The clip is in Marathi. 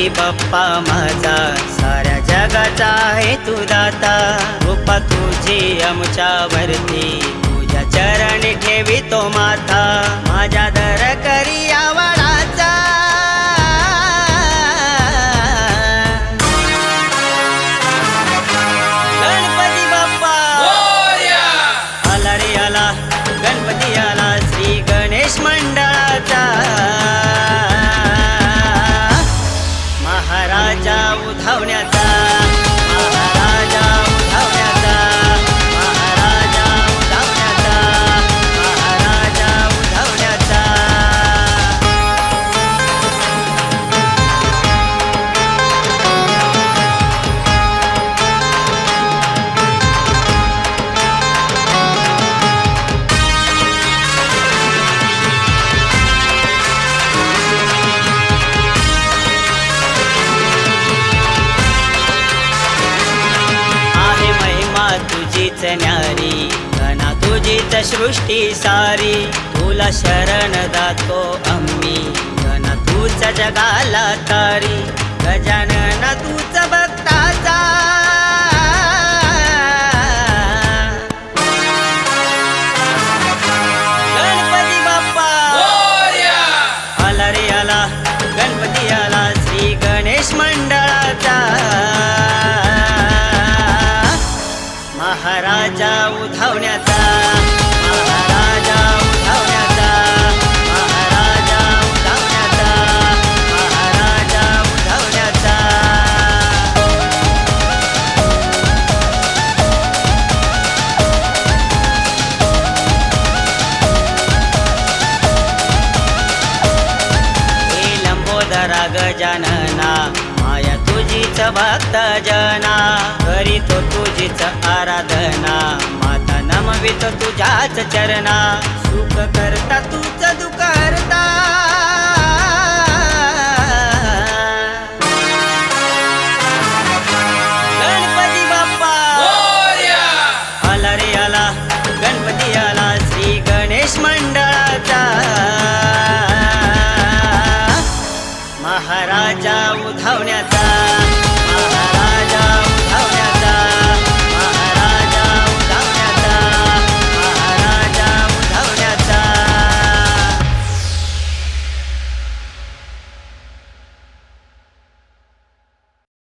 गणपती बाप्पा माझा साऱ्या जगाचा आहे तू दाता। कृपा तुझी आमच्यावरती तुझ्या चरणी ठेवितो माथा। माझ्या दर करी आवडाचा गणपती बाप्पा मोरया। आला रे आला गणपती आला श्री गणेश मंडळाचा। महाराजा उधावण्याचा महाराजा उधावण्याचा महाराजा उधावण्याचा महाराजा उधावण्याचा। तुझीच न्यारी घना तुझीच सृष्टी सारी। तुला शरण दातो आम्ही घना तूच जगाला तारी। गजानन तूच भक्ताचा गणपती बाप्पा मोरया। आला रे आला गणपती आला श्री गणेश मंडळाचा। महाराजा उधावण्याचा महाराजा उधावण्याचा महाराजा उधावण्याचा महाराजा उधावण्याचा। हे लंबोदरा गजानना माया तुझीच भक्त जना। करीतो तुझीच आराधना माता नमवितो तुझ्याच चरणा। सुख करता तूच दुःख हरता गणपती बाप्पा मोरया। आला रे आला गणपती आला श्री गणेश मंडळाचा। महाराजा उधावण्याचा